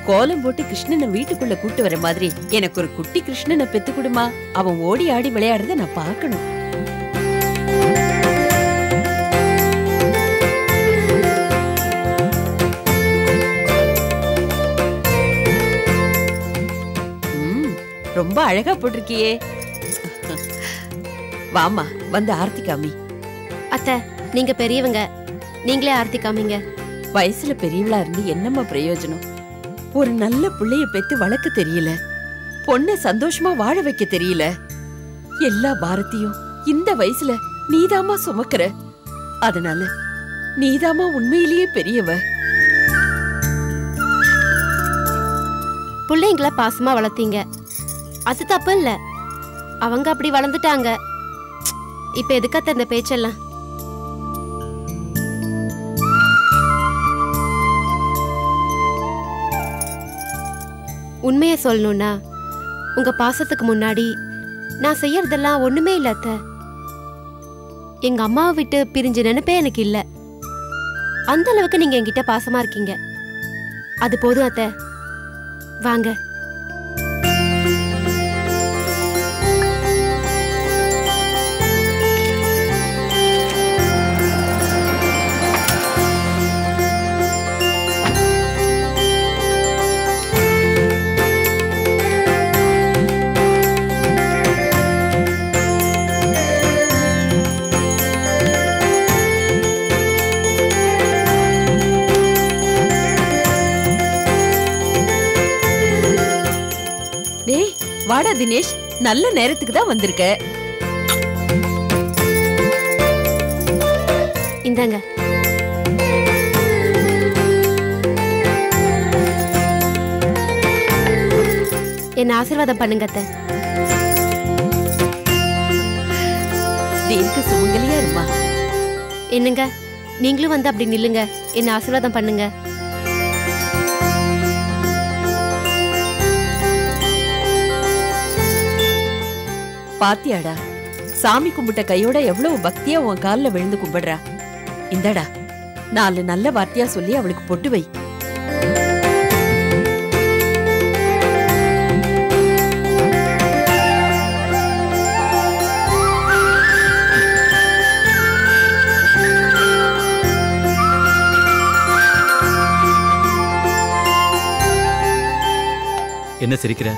கோலம் போட்டு கிருஷ்ணனை வீட்டுக்குள்ள கூட்டு வர மாதிரி எனக்கு ஒரு குட்டி கிருஷ்ணனை பெத்து கொடுமா. அவன் ஓடி ஆடி விளையாடுறத நான் பார்க்கணும். ரொம்ப அழகா போட்டிருக்கியே. வாமா, வந்து ஆர்த்தி காமி. அத்தை, நீங்க பெரியவங்க, நீங்களே ஆர்த்தி காமிங்க. வயசுல பெரியவளா இருந்து என்னம்மா பிரயோஜனம்? ஒரு நல்ல பிள்ளைய பெத்து வளர்க்க தெரியல, பொண்ணை சந்தோஷமா வாழ வைக்க தெரியல. எல்லா பாரத்தையும் இந்த வயசுல நீதாமா சுமக்கிற. அதனால நீதாமா உண்மையிலேயே பெரியவ. பிள்ளைங்கள பாசமா வளர்த்தீங்க, அது தப்பு இல்ல. அவங்க அப்படி வளர்ந்துட்டாங்க. இப்ப எதுக்காத்த இந்த பேச்செல்லாம்? உண்மைய சொல்லணும்னா, உங்க பாசத்துக்கு முன்னாடி நான் செய்யறதெல்லாம் ஒண்ணுமே இல்ல அத்தை. எங்க அம்மாவை விட்டு பிரிஞ்சு நினைப்பே எனக்கு இல்ல. அந்த அளவுக்கு நீங்க என்கிட்ட பாசமா இருக்கீங்க. அது போதும் அத்தை, வாங்க. வாடா தினேஷ், நல்ல நேரத்துக்கு தான் வந்திருக்க. இந்தாங்க. என்ன ஆசீர்வாதம் பண்ணுங்க அத்தை. தீர்க்க சுமங்கலியா இருமா. என்னங்க, நீங்களும் வந்து அப்படி நில்லுங்க, என்ன ஆசீர்வாதம் பண்ணுங்க. பாத்தியாடா, சாமி கும்பிட்ட கையோட எவ்வளவு பக்தியா உன் காலில் விழுந்து கும்பிடுறா. இந்தடா, 4 நல்ல வார்த்தையா சொல்லி அவளுக்கு பொட்டு வை. என்ன சிரிக்கிற?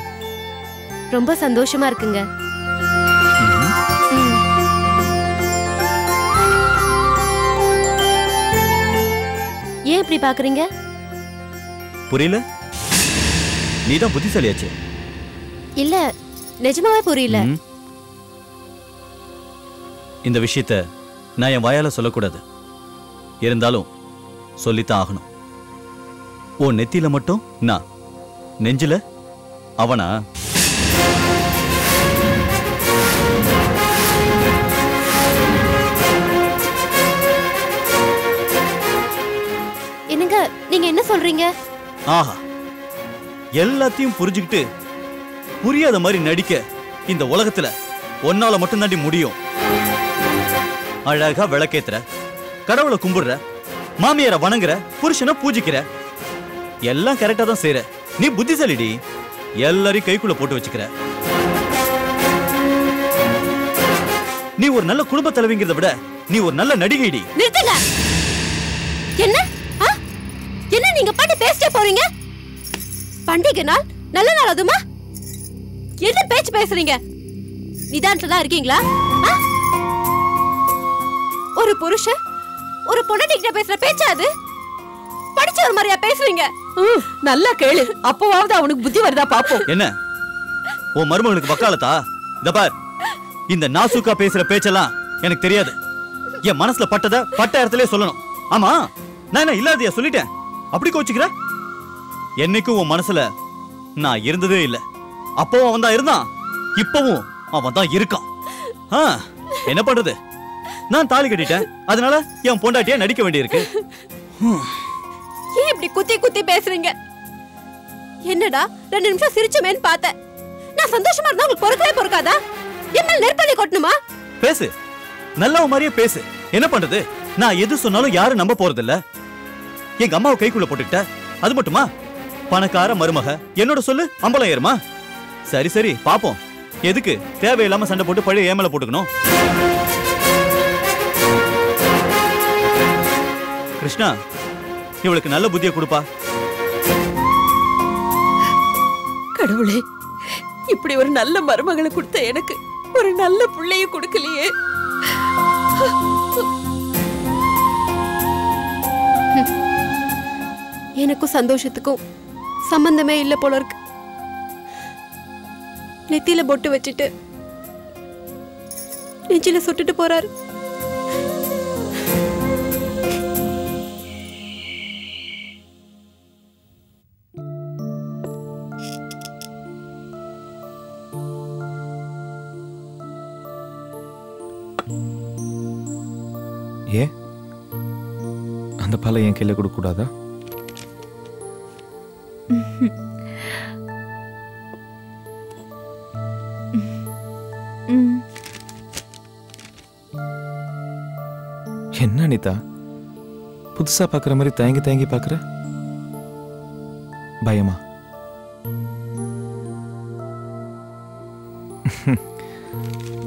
ரொம்ப சந்தோஷமா இருக்குங்க. ஏன் இப்படி பாக்குறீங்க? புரியல? நீதான் புத்திசாலியாச்சு. இல்ல, நிஜமாவே புரியல. இந்த விஷயத்த நான் என் வாயால சொல்லக்கூடாது, இருந்தாலும் சொல்லித்தான் ஆகணும். ஓ நெத்தியில மட்டும் நான், நெஞ்சில அவனா? என்னங்க, நீங்க என்ன சொல்றீங்க? ஆஹா, எல்லாத்தையும் புரிஞ்சுக்கிட்டு புரியாத மாதிரி நடிக்க இந்த உலகத்துல ஒன்னால மட்டும் தாண்டி முடியும். அழகா விளக்கேத்துற, கடவுளை கும்பிடுற, மாமியார வணங்குற, புருஷனை பூஜிக்கிற, எல்லாம் கரெக்டா தான் செய்யற. நீ புத்திசாலிடி, எல்லாரையும் கைக்குள்ள போட்டு வச்சுக்கிற. நீ ஒரு நல்ல குடும்ப தலைவிங்கிறத விட நீ ஒரு நல்ல நடிகைடி. நிறுத்துங்க. என்ன என்ன நீங்க பாட்டு பேசிட்டே போறீங்க? பண்டிகை நாள், நல்ல நாள் அதுமா? என்ன பேச்சு பேசுறீங்க? நிதானத்துல இருக்கீங்களா? ஒரு புருஷன் ஒரு பொண்ணு பேசுற பேச்சா அது? படிச்ச ஒரு மாதிரியா பேசுறீங்க? நல்லா கேளு, அப்பவாவது அவனுக்கு புத்தி வருதா பாப்போம். என்ன உன் மருமகளுக்கு வக்காலத்தா? இந்த பார், இந்த நாசுக்கா பேசுற பேச்செல்லாம் எனக்கு தெரியாது. என் மனசுல பட்டத பட்ட இடத்துல சொல்லணும். ஆமா, நான் என்ன இல்லாதயா சொல்லிட்டேன்? அப்படி கோச்சுக்கிற? என்னைக்கும் உன் மனசுல நான் இருந்ததே இல்ல. அப்பவும் அவன் தான் இருந்தான், இப்பவும் அவன் தான் இருக்கான். என்ன பண்றது? நான் தாலி கட்டிட்டேன், அதனால என் பொண்டாட்டியா நடிக்க வேண்டியிருக்கு. ஏன் இப்படி குத்தி குத்தி பேசுறீங்க? என்னடா 2 நிமிஷம் சிரிச்சமேன்னு பார்த்தேன். நான் சந்தோஷமா இருந்தா உங்களுக்கு பொறுக்கவே பொறுக்காதா? என்ன நெருப்பள்ளி கொட்டணுமா? பேசு, நல்ல மாதிரியே பேசு. என்ன பண்றது? நான் எது சொன்னாலும் யாரும் நம்ப போறது இல்ல. எங்க அம்மாவை கைக்குள்ள போட்டுக்கிட்ட, அது மட்டுமா? பணக்கார மருமக என்னோட சொல்லு அம்பலம் ஏறுமா? சரி சரி பாப்போம். எதுக்கு தேவையில்லாம சண்டை போட்டு பழைய ஏமல போட்டுக்கணும்? கிருஷ்ணா, இவளுக்கு நல்ல புத்தியை கொடுப்பா. கடவுளே, இப்படி ஒரு நல்ல மருமகளை கொடுத்த எனக்கு ஒரு நல்ல பிள்ளைய கொடுக்கலையே. எனக்கும் சந்தோஷத்துக்கும் சம்பந்தமே இல்ல போல இருக்கு. நெத்தியில பொட்டு வச்சுட்டு நெஞ்சில சுட்டுட்டு போறாரு. ஏன் அந்த பாலை என் கையில கொடுக்க கூடாதா? என்ன அனிதா, புதுசா பாக்குற மாதிரி தயங்கி தயங்கி பாக்குற? பயமா?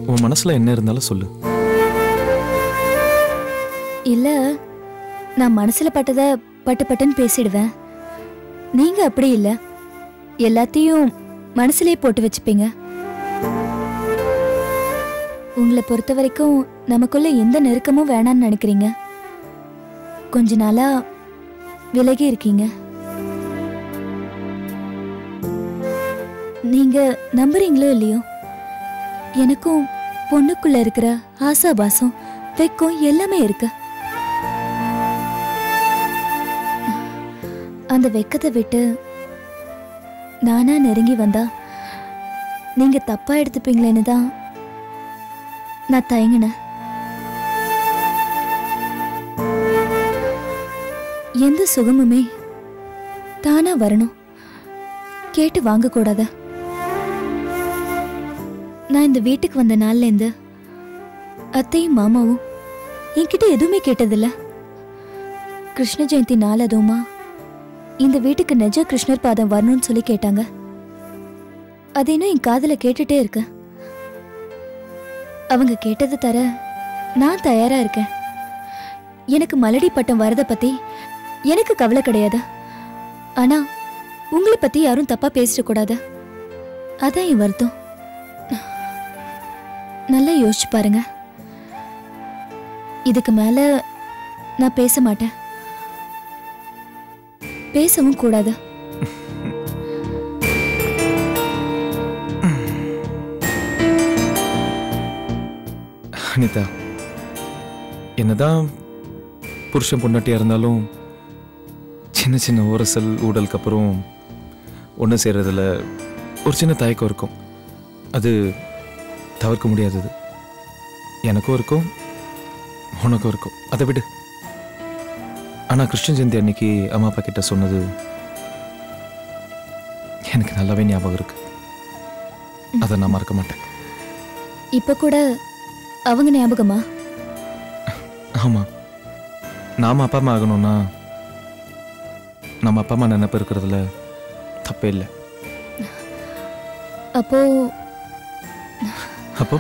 உன் மனசுல என்ன இருந்தாலும் சொல்லு. இல்ல, நான் மனசுல பட்டத பட்டு பட்டுன்னு பேசிடுவேன். நீங்க அப்படி இல்ல, எல்லாத்தையும் மனசுலயே போட்டு வச்சுப்பீங்க. உங்களை பொறுத்த வரைக்கும் நமக்குள்ள எந்த நெருக்கமும் வேணான்னு நினைக்கிறீங்க. கொஞ்ச நாளா விலகி இருக்கீங்க. நீங்க நம்புறீங்களோ இல்லையோ, எனக்கும் பொண்ணுக்குள்ள இருக்கிற ஆசாபாசம் வெக்கம் எல்லாமே இருக்கு. அந்த வெக்கத்தை விட்டு நானா நெருங்கி வந்தா நீங்க தப்பா எடுத்துப்பீங்களேன்னு தான் நான் தயங்கினேன். எந்த சுகமுமே தானா வரணும், கேட்டு வாங்க கூடாத. நான் இந்த வீட்டுக்கு வந்த நாள்ல இருந்து அத்தையும் மாமாவும் என்கிட்ட எதுவுமே கேட்டதில்ல. கிருஷ்ண ஜெயந்தி நாள் அதுவுமா இந்த வீட்டுக்கு நிஜ கிருஷ்ணர் பாதம் வரணும்னு சொல்லி கேட்டாங்க. அது இன்னும் என் காதுல கேட்டுட்டே இருக்கு. அவங்க கேட்டதை தர நான் தயாரா இருக்கேன். எனக்கு மலடி பட்டம் வரத பத்தி எனக்கு கவலை கிடையாது. ஆனா உங்களை பத்தி யாரும் தப்பா பேசிட கூடாது, அதான் என் வருத்தம். நல்லா யோசிச்சு பாருங்க. இதுக்கு மேல நான் பேச மாட்டேன், பேசவும் கூடாது. அனிதா, என்னதான் புருஷன் பொண்டாட்டியா இருந்தாலும் சின்ன சின்ன உரசல் ஊடலுக்கு அப்புறம் ஒன்று சேர்றதுல ஒரு சின்ன தயக்கம் இருக்கும். அது தவிர்க்க முடியாதது. எனக்கும் இருக்கும், உனக்கும் இருக்கும். அதை விடு. ஆனால் கிருஷ்ண ஜெயந்தி அன்னைக்கு அம்மா அப்பா கிட்ட சொன்னது எனக்கு நல்லாவே ஞாபகம் இருக்கு. அதை நான் மறக்க மாட்டேன். இப்ப கூட அவங்க ஞாபகமா? ஆமா, நாம அப்பா அம்மா ஆகணும்னா நம்ம அப்பா அம்மா நினைப்பு இருக்கிறதுல தப்பே இல்லை. அப்போ அப்போ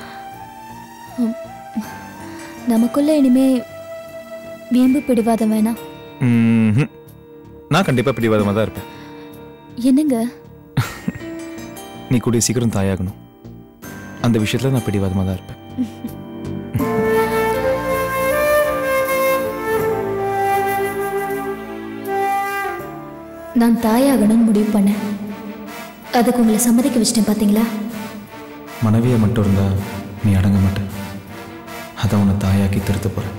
நமக்குள்ள இனிமே வீம்பு பிடிவாதம் வேணாம். நான் கண்டிப்பா பிடிவாதமாக தான் இருப்பேன். என்னங்க, நீ கூடிய சீக்கிரம் தாயாகணும், அந்த விஷயத்துல நான் பிடிவாதமாக தான் இருப்பேன். நான் தாயாகணும்னு முடிவு பண்ணேன். அதுக்கு உங்களை சம்மதிக்க வச்சிட்டேன் பாத்தீங்களா? மனைவியை மட்டும் இருந்தா நீ அடங்க மாட்டேன். அதை உன்னை தாயாக்கி திருத்த போறேன்.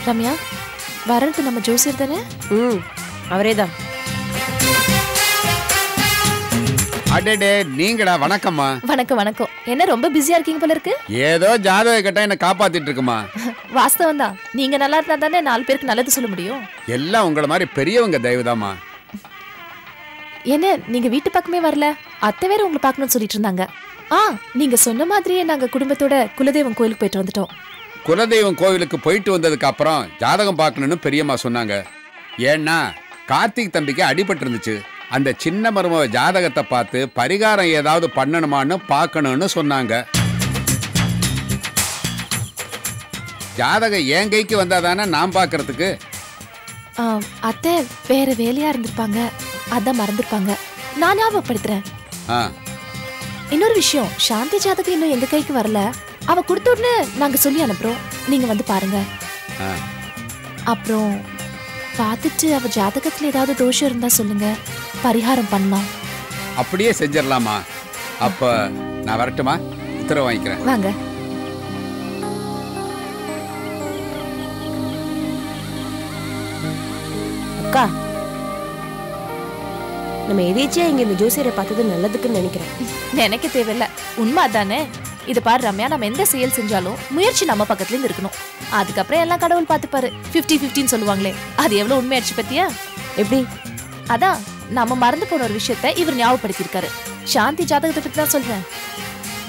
ரம்யா, வர்றது நம்ம ஜோசியர் தானே? அவரேதான். அடடே நீங்கடா, வணக்கம்மா. வணக்கம் வணக்கம். என்ன ரொம்ப பிஸியா இருக்கீங்க போல இருக்கு? ஏதோ ஜாதக கட்ட என்ன காப்பாத்திட்டு இருக்குமா. வாஸ்தவம் தான். நீங்க நல்லா இருந்தா தானே 4 பேருக்கு நல்லது சொல்ல முடியும். எல்லாம் உங்களை மாதிரி பெரியவங்க தயவுதாம்மா. என்ன நீங்க வீட்டு பக்கமே வரல? அத்தை வேற உங்களை பார்க்கணும்னு சொல்லிட்டு இருந்தாங்க. நீங்க சொன்ன மாதிரியே நாங்க குடும்பத்தோட குலதெய்வம் கோயிலுக்கு போயிட்டு வந்துட்டோம். குலதெய்வம் கோவிலுக்கு போயிட்டு வந்ததுக்கு அப்புறம் ஜாதகம் பார்க்கணும்னு பெரியம்மா சொன்னாங்க. ஏன்னா கார்த்திக் தம்பிக்கு அடிபட்டு இருந்துச்சு. அந்த சின்ன மருமக ஜாதகத்தை பார்த்து பரிகாரம் ஏதாவது பண்ணணுமான்னு பார்க்கணும்னு சொன்னாங்க. ஜாதகம் என் கைக்கு வந்தாதானே நான் பார்க்கறதுக்கு. அத்தை வேற வேலையா இருந்திருப்பாங்க, அதான் மறந்துருப்பாங்க. நான் ஞாபகப்படுத்துறேன். இன்னொரு விஷயம், சாந்தி ஜாதகம் இன்னும் எங்க கைக்கு வரல. அவ கொடுத்த உடனே நாங்க சொல்லி அனுப்புறோம், நீங்க வந்து பாருங்க. அப்புறம் பார்த்துட்டு அவ ஜாதகத்துல ஏதாவது தோஷம் இருந்தா சொல்லுங்க, பரிகாரம் பண்ணலாம். அப்படியே செஞ்சிடலாமா? அப்ப நான் வரட்டுமா? உத்தரவு வாங்கிக்கிறேன். வாங்க. அக்கா, நம்ம எதேச்சியா இங்க இந்த ஜோசியரை பார்த்தது நல்லதுக்குன்னு நினைக்கிறேன். நினைக்க தேவையில்ல, உண்மை அதானே. இதை பாரு ரம்யா, நம்ம எந்த செயல் செஞ்சாலும் முயற்சி நம்ம பக்கத்துல இருந்து இருக்கணும். அதுக்கப்புறம் எல்லாம் கடவுள் பார்த்துப்பாரு. 50-50 சொல்லுவாங்களே, அது எவ்வளவு உண்மையாச்சு பத்தியா? எப்படி? அதான் நம்ம மறந்து போன ஒரு விஷயத்த இவர் ஞாபகப்படுத்திருக்காரு. சாந்தி ஜாதகத்தை பத்தி தான் சொல்றேன்.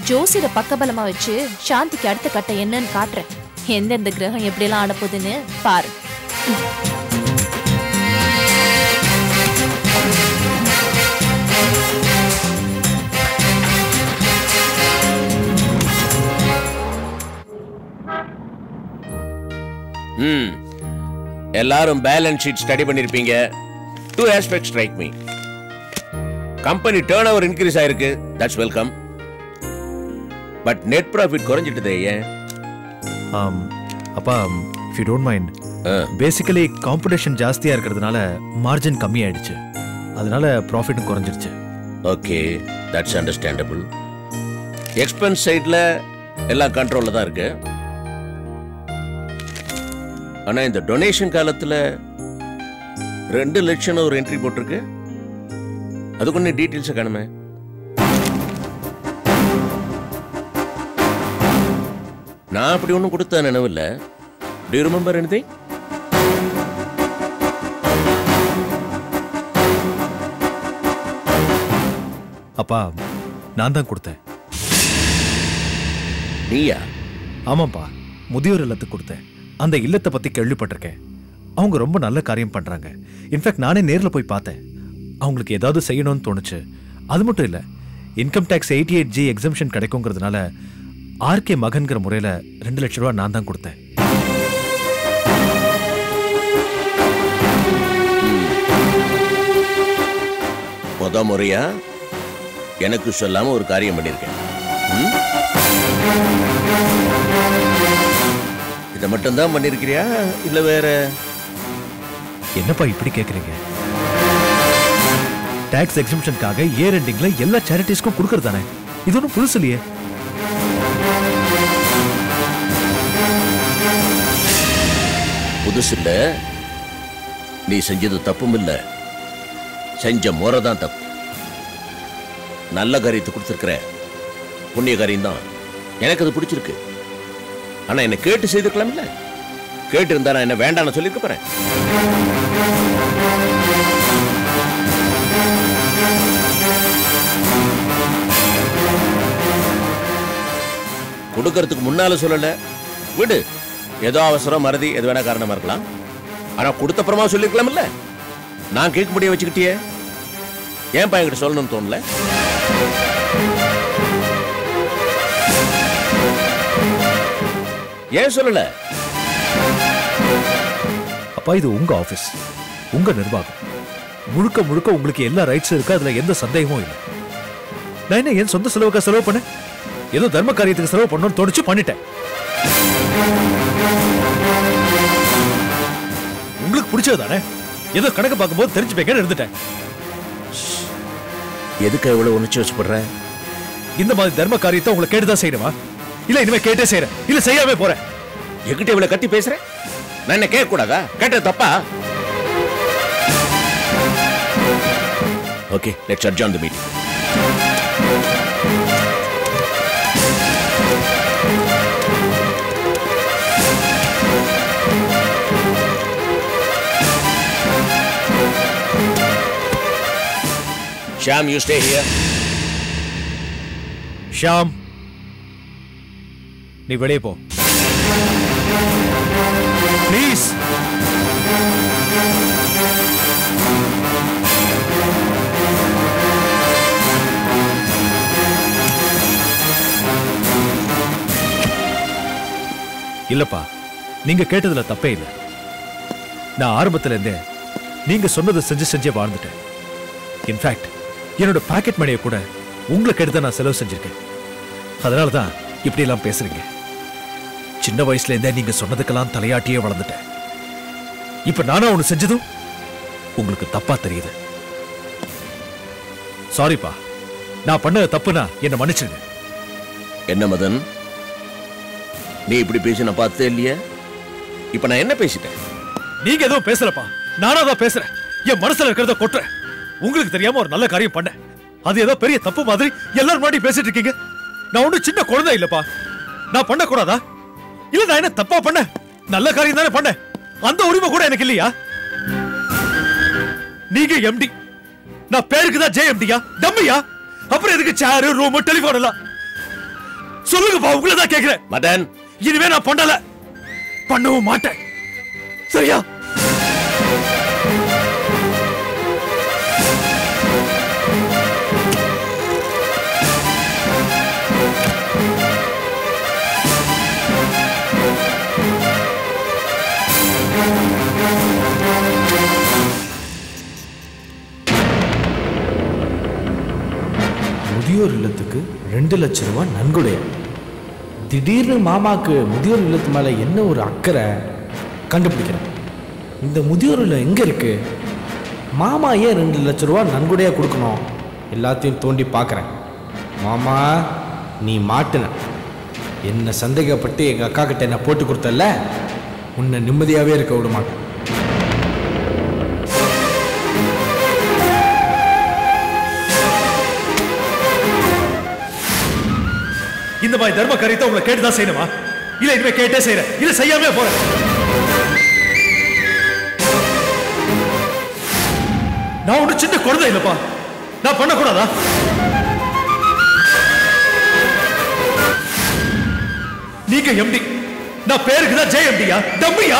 ஜோசியரை பக்கபலமா வச்சு சாந்திக்கு அடுத்த கட்டம் என்னன்னு காட்டுறேன். எந்தெந்த கிரகம் எப்படி எல்லாம் அனுப்புதுன்னு பாரு. எல்லாரும் பேலன்ஸ் ஷீட் ஸ்டடி பண்ணிருப்பீங்க. 2 aspects strike me. Company turnover increase ஆயிருக்கு, that's welcome. But net profit குறைஞ்சிட்டதே ஏன்? அப்பா, if you don't mind, basically competition ஜாஸ்தியா இருக்கிறதுனால மார்ஜின் கம்மி ஆயிடுச்சு. அதனால ப்ராஃபிட்டும் குறைஞ்சிருச்சு. Okay, that's understandable. எக்ஸ்பென்ஸ் சைட்ல எல்லாம் கண்ட்ரோல்ல தான் இருக்கு. ஆனா இந்த டொனேஷன் காலத்துல 2 லட்சம் ஒரு என்ட்ரி போட்டிருக்கு. அதுக்கு ஒன்னும் டீட்டெயில்ஸ் காணுமே. நான் அப்படி ஒன்றும் கொடுத்த நினைவில்ல. Do you remember anything? அப்பா, நான் தான் கொடுத்தேன். நீயா? ஆமாப்பா, முதியோர் இல்லத்துக்கு கொடுத்தேன். அந்த இல்லத்தை பத்தி கேள்விப்பட்டிருக்கேன். அவங்க ரொம்ப நல்ல காரியம் பண்றாங்க. இன்ஃபேக்ட் நானே நேரில் போய் பார்த்தேன். அவங்களுக்கு ஏதாவது செய்யணும்னு தோணுச்சு. அது மட்டும் இல்ல, இன்கம் டேக்ஸ் 88G எக்ஸம்ஷன் கிடைக்குங்கிறதுனால ஆர்கே மகன்கிற முறையில 2 லட்சம் ரூபாய் நான் தான் கொடுத்தேன். முத முறையா எனக்கு சொல்லாம ஒரு காரியம் பண்ணிருக்கேன். இதை மட்டும் தான் பண்ணிருக்கிறியா இல்ல வேற? என்னப்பா இப்படி கேக்குறீங்க? டாக்ஸ் எக்ஸம்ஷனுக்காக இயர் எண்டிங்ல எல்லா சேரிட்டிஸ்க்கும் கொடுக்கறதானே. இது ஒன்றும் புதுசு இல்லையே. புதுசு இல்ல, நீ செஞ்சது தப்பும் இல்ல, செஞ்ச முறை தான் தப்பு. நல்ல காரியத்தை கொடுத்துருக்கிற, புண்ணிய காரியம் தான். எனக்கு அது பிடிச்சிருக்கு. ஆனா என்ன கேட்டு செய்திருக்கலாம் இல்ல? கேட்டு இருந்தா நான் என்ன வேண்டான்னு சொல்லிருக்க போறேன். கொடுக்கறதுக்கு முன்னால சொல்லல, விடு. ஏதோ அவசரம், மறதி, எது வேணா காரணமா இருக்கலாம். ஆனா கொடுத்த அப்புறமா சொல்லிருக்கலாம் இல்ல? நான் கேட்க முடிய வச்சுக்கிட்டியே, ஏன் பையன்கிட்ட சொல்லணும்னு தோணல? ஏன் சொல்லல? அப்பா, இது உங்க ஆபீஸ், உங்க நிர்வாகம். முழுக்க முழுக்க உங்களுக்கு எல்லா ரைட்ஸும் இருக்கு. அதுல எந்த சந்தேகமும் இல்லை. நான் என்ன என் சொந்த செலவுக்கா செலவு பண்ண? ஏதோ தர்ம காரியத்துக்கு செலவு பண்ணணும்னு தோணுச்சு, பண்ணிட்டேன். உங்களுக்கு பிடிச்சது தானே, ஏதோ கணக்கு பார்க்கும்போது தெரிஞ்சுப்பேங்கன்னு இருந்துட்டேன். எதுக்கு இவ்வளவு உணர்ச்சி வச்சுப்படுற? இந்த மாதிரி தர்ம காரியத்தை உங்களை கேட்டுதான் செய்யணுமா? இல்ல இனிமே கேட்டே செய்யறேன், இல்ல செய்யாமே போறேன். என்கிட்ட இவ்வளவு கத்தி பேசுறேன்? நான் என்ன கேட்க கூடாதா? கேட்டது தப்பா? Okay, let's adjourn the meeting. Shyam, you stay here. Shyam, நீ வெளியே போ ப்ளீஸ். இல்லப்பா, நீங்க கேட்டதுல தப்பே இல்லை. நான் ஆரம்பத்துல இருந்தே நீங்க சொன்னதை செஞ்சே வாழ்ந்துட்டேன். இன்ஃபேக்ட் என்னோட பாக்கெட் மணியை கூட உங்களுக்கு எடுத்து நான் செலவு செஞ்சிருக்கேன். அதனாலதான் இப்படி எல்லாம் பேசுறீங்க. சின்ன வயசுல இருந்தே நீங்க சொன்னதுக்கெல்லாம் தலையாட்டியே வளர்ந்துட்டேன். இப்ப நானா ஒண்ணு செஞ்சதும் உங்களுக்கு தப்பா தெரியுது. சாரிப்பா, நான் பண்ணது தப்புனா என்ன மன்னிச்சிடுங்க. என்ன மதன், நீ இப்படி பேசி நான் பார்த்தே இல்லையே. இப்ப நான் என்ன பேசிட்டேன்? நீங்க எதுவும் பேசலப்பா, நானா தான் பேசுறேன். என் மனசுல இருக்கிறத கொட்டுறேன். உங்களுக்கு தெரியாம ஒரு நல்ல காரியம் பண்ணேன், அது ஏதோ பெரிய தப்பு மாதிரி எல்லாரும் முன்னாடி பேசிட்டு இருக்கீங்க. நான் ஒன்னும் சின்ன குழந்தை இல்லப்பா. நான் பண்ண கூடாதா? இல்ல நான் என்ன தப்பா பண்ண? நல்ல காரியம் தானே பண்ண. அந்த உரிமை கூட எனக்கு இல்லையா? நீங்க எம்டி, நான் பேருக்கு தான் ஜேஎம்டியா? டம்மியா? அப்புறம் எதுக்கு சேர், ரூம், டெலிபோன் எல்லாம்? சொல்லுங்கப்பா, உங்களை தான் கேக்குறேன். மதன், இனிமே நான் பண்ணல, பண்ணவும் மாட்டேன். சரியா? முதியோர் இல்லத்துக்கு 2 லட்சம் ரூபாய் நன்கொடையா? திடீர்னு மாமாக்கு முதியோர் இல்லத்து மேலே என்ன ஒரு அக்கறை கண்டுபிடிக்கிறேன். இந்த முதியோர் இல்லம் எங்கே இருக்கு? மாமா ஏன் 2 லட்சம் ரூபா நன்கொடையாக கொடுக்கணும்? எல்லாத்தையும் தோண்டி பார்க்குறேன். மாமா, நீ மாட்டின. என்னை சந்தேகப்பட்டு எங்கள் அக்கா கிட்ட என்ன போட்டு கொடுத்தல, உன்னை நிம்மதியாகவே இருக்க விட மாட்டேன். இந்த மாதிரி தர்ம காரியத்தை உங்களை கேட்டுதான் செய்யணுமா? இல்ல இனிமே கேட்டே செய்யறேன், இல்ல செய்யாமலே போறேன். நான் ஒண்ணு சின்ன குழந்தை இல்லப்பா, நான் பண்ணக்கூடாதா? நீங்க எம்டி, நான் பேருக்கு தான் ஜே எம்டியா? டம்மியா?